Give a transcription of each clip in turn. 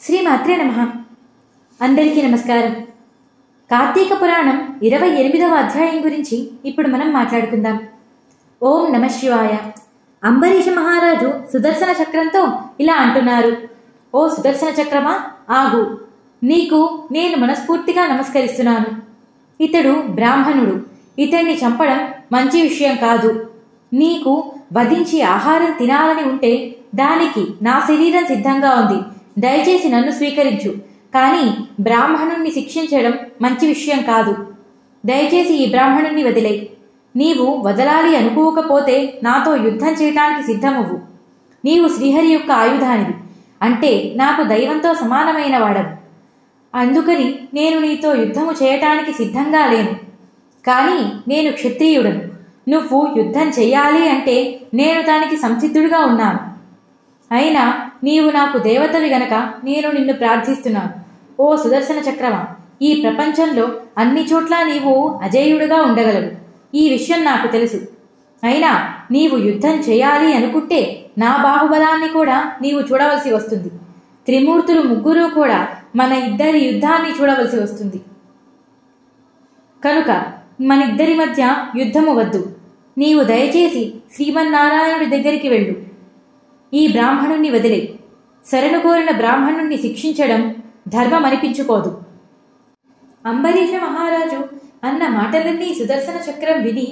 శ్రీమాత్రే నమః. అందరికీ నమస్కారం. కార్తీక పురాణం 28వ అధ్యాయం గురించి ఇప్పుడు మనం మాట్లాడుకుందాం. ఓం నమః శివాయ. అంబరీష మహారాజు సుదర్శన చక్రంతో ఇలా అంటున్నారు: ఓ సుదర్శన చక్రమా, ఆగు. నీకు నేను మనస్ఫూర్తిగా నమస్కరిస్తున్నాను. ఇతడు బ్రాహ్మణుడు. ఇతన్ని చంపడం మంచి విషయం కాదు. నీకు వధించి ఆహారం తినాలని ఉంటే దానికి నా శరీరం సిద్ధంగా ఉంది. దయచేసి నన్ను స్వీకరించు. కానీ బ్రాహ్మణుణ్ణి శిక్షించడం మంచి విషయం కాదు. దయచేసి ఈ బ్రాహ్మణుణ్ణి వదిలేయ్. నీవు వదలాలి అనుకోకపోతే నాతో యుద్ధం చేయటానికి సిద్ధమవ్వు. నీవు శ్రీహరి యొక్క ఆయుధానివి, అంటే నాకు దైవంతో సమానమైన వాడవు. అందుకని నేను నీతో యుద్ధము చేయటానికి సిద్ధంగా లేను. కానీ నేను క్షత్రియుడను. నువ్వు యుద్ధం చెయ్యాలి అంటే నేను దానికి సంసిద్ధుడిగా ఉన్నాను. అయినా నీవు నాకు దేవతవి గనక నేను నిన్ను ప్రార్థిస్తున్నాను. ఓ సుదర్శన చక్రమా, ఈ ప్రపంచంలో అన్ని చోట్ల నీవు అజేయుడుగా ఉండగలవు. ఈ విషయం నాకు తెలుసు. అయినా నీవు యుద్ధం చేయాలి అనుకుంటే నా బాహుబలాన్ని కూడా నీవు చూడవలసి వస్తుంది. త్రిమూర్తులు ముగ్గురు కూడా మన ఇద్దరి యుద్ధాన్ని చూడవలసి వస్తుంది. కనుక మనిద్దరి మధ్య యుద్ధము వద్దు. నీవు దయచేసి శ్రీమన్నారాయణుడి దగ్గరికి వెళ్ళు. ఈ బ్రాహ్మణుణ్ణి వదిలే. శరణు కోరిన బ్రాహ్మణుణ్ణి శిక్షించడం ధర్మం అనిపించుకోదు. అంబరీష మహారాజు అన్న మాటలన్నీ సుదర్శన చక్రం విని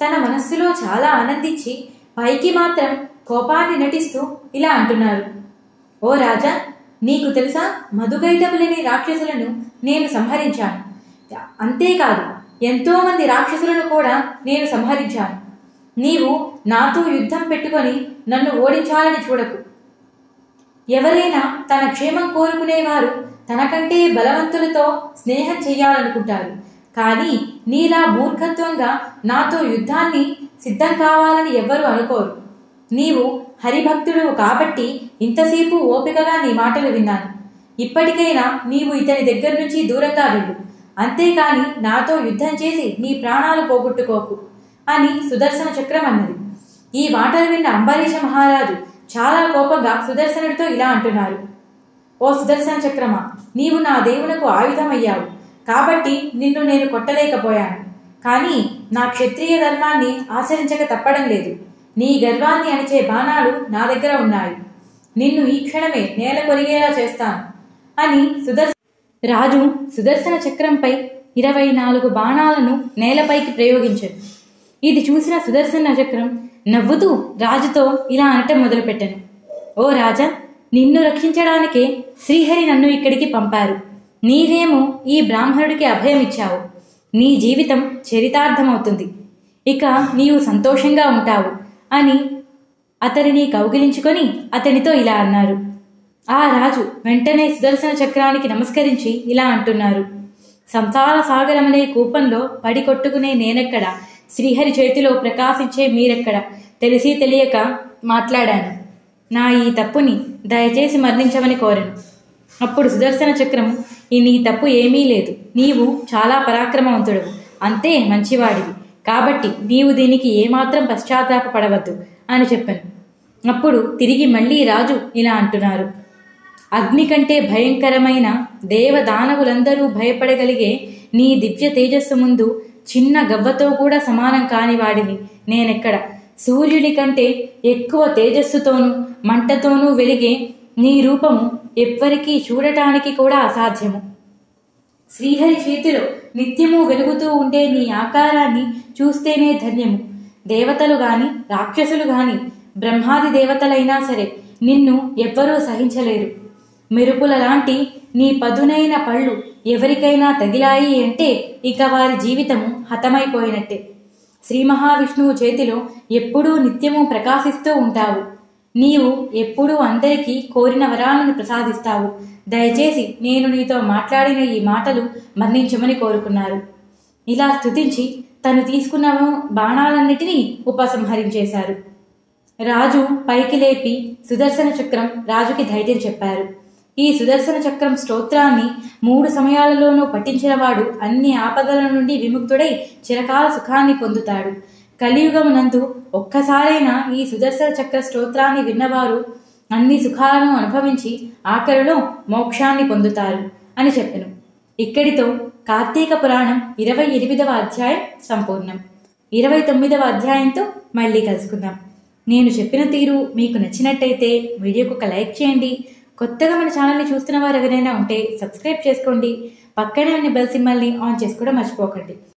తన మనస్సులో చాలా ఆనందించి పైకి మాత్రం కోపాన్ని నటిస్తూ ఇలా అంటున్నారు: ఓ రాజా, నీకు తెలుసా, మధుకైటములని రాక్షసులను నేను సంహరించాను. అంతేకాదు, ఎంతోమంది రాక్షసులను కూడా నేను సంహరించాను. నీవు నాతో యుద్ధం పెట్టుకొని నన్ను ఓడించాలని చూడకు. ఎవరైనా తన క్షేమం కోరుకునేవారు తనకంటే బలవంతులతో స్నేహం చెయ్యాలనుకుంటారు. కానీ నీలా మూర్ఖత్వంగా నాతో యుద్ధాన్ని సిద్ధం కావాలని ఎవ్వరూ అనుకోరు. నీవు హరిభక్తుడు కాబట్టి ఇంతసేపు ఓపికగా నీ మాటలు విన్నాను. ఇప్పటికైనా నీవు ఇతని దగ్గర నుంచి దూరంగా వెళ్ళు. అంతేకాని నాతో యుద్ధం చేసి నీ ప్రాణాలు పోగొట్టుకోకు అని సుదర్శన చక్రం అన్నది. ఈ మాటలు విన్న అంబరీష మహారాజు చాలా కోపంగా సుదర్శనుడితో ఇలా అంటున్నారు: ఓ సుదర్శన చక్రమా, నీవు నా దేవునకు ఆయుధమయ్యావు కాబట్టి నిన్ను నేను కొట్టలేకపోయాను. కానీ నా క్షత్రియ ధర్మాన్ని ఆచరించక తప్పడం లేదు. నీ గర్వాన్ని అణిచే బాణాలు నా దగ్గర ఉన్నాయి. నిన్ను ఈ క్షణమే నేల కొరిగేలా చేస్తాను అని రాజు సుదర్శన చక్రంపై 24 బాణాలను నేలపైకి ప్రయోగించాడు. ఇది చూసిన సుదర్శన చక్రం నవ్వుతూ రాజుతో ఇలా అనటం మొదలుపెట్టాను: ఓ రాజా, నిన్ను రక్షించడానికే శ్రీహరి నన్ను ఇక్కడికి పంపారు. నీవేమో ఈ బ్రాహ్మణుడికి అభయం ఇచ్చావు. నీ జీవితం చరితార్థమవుతుంది. ఇక నీవు సంతోషంగా ఉంటావు అని అతడిని కౌగిలించుకొని అతనితో ఇలా అన్నారు. ఆ రాజు వెంటనే సుదర్శన చక్రానికి నమస్కరించి ఇలా అంటున్నారు: సంసార సాగరమనే కూపంలో పడి కొట్టుకునే నేనెక్కడ, శ్రీహరి చేతిలో ప్రకాశించే మీరెక్కడ, తెలిసి తెలియక మాట్లాడాను. నా ఈ తప్పుని దయచేసి మరణించమని కోరను. అప్పుడు సుదర్శన చక్రము, నీ తప్పు ఏమీ లేదు. నీవు చాలా పరాక్రమవంతుడవు, అంతే మంచివాడివి. కాబట్టి నీవు దీనికి ఏమాత్రం పశ్చాత్తాపపడవద్దు అని చెప్పాను. అప్పుడు తిరిగి మళ్ళీ రాజు ఇలా అంటున్నారు: అగ్ని కంటే భయంకరమైన దేవదానవులందరూ భయపడగలిగే నీ దివ్య తేజస్సు ముందు చిన్న గవ్వతో కూడా సమానం కాని వాడిని నేనెక్కడ. సూర్యుని కంటే ఎక్కువ తేజస్సుతోనూ మంటతోనూ వెలిగే నీ రూపము ఎవ్వరికీ చూడటానికి కూడా అసాధ్యము. శ్రీహరి చేతిలో నిత్యము వెలుగుతూ ఉండే నీ ఆకారాన్ని చూస్తేనే ధన్యము. దేవతలు గాని రాక్షసులు గాని బ్రహ్మాది దేవతలైనా సరే నిన్ను ఎవ్వరూ సహించలేరు. మెరుపుల లాంటి నీ పదునైన పళ్ళు ఎవరికైనా తగిలాయి అంటే ఇక వారి జీవితము హతమైపోయినట్టే. శ్రీ మహావిష్ణువు చేతిలో ఎప్పుడూ నిత్యము ప్రకాశిస్తూ ఉంటావు. నీవు ఎప్పుడూ అందరికీ కోరిన వరాలను ప్రసాదిస్తావు. దయచేసి నేను నీతో మాట్లాడిన ఈ మాటలు మన్నించమని కోరుకున్నారు. ఇలా స్తుతించి తను తీసుకున్న బాణాలన్నిటినీ ఉపసంహరించేశారు. రాజు పైకి లేపి సుదర్శన చక్రం రాజుకి ధైర్యం చెప్పారు. ఈ సుదర్శన చక్రం స్తోత్రాన్ని 3 సమయాలలోనూ పఠించినవాడు అన్ని ఆపదల నుండి విముక్తుడై చిరకాల సుఖాన్ని పొందుతాడు. కలియుగమునందు ఒక్కసారైనా ఈ సుదర్శన చక్ర స్తోత్రాన్ని విన్నవారు అన్ని సుఖాలను అనుభవించి ఆఖరిలో మోక్షాన్ని పొందుతారు అని చెప్పెను. ఇక్కడితో కార్తీక పురాణం 28వ అధ్యాయం సంపూర్ణం. 29వ అధ్యాయంతో మళ్ళీ కలుసుకుందాం. నేను చెప్పిన తీరు మీకు నచ్చినట్టయితే వీడియోకి ఒక లైక్ చేయండి. కొత్తగా మన ఛానల్ని చూస్తున్న వారు ఎవరైనా ఉంటే సబ్స్క్రైబ్ చేసుకోండి. పక్కనే ఉన్న బెల్ సింబల్ని ఆన్ చేసుకోవడం మర్చిపోకండి.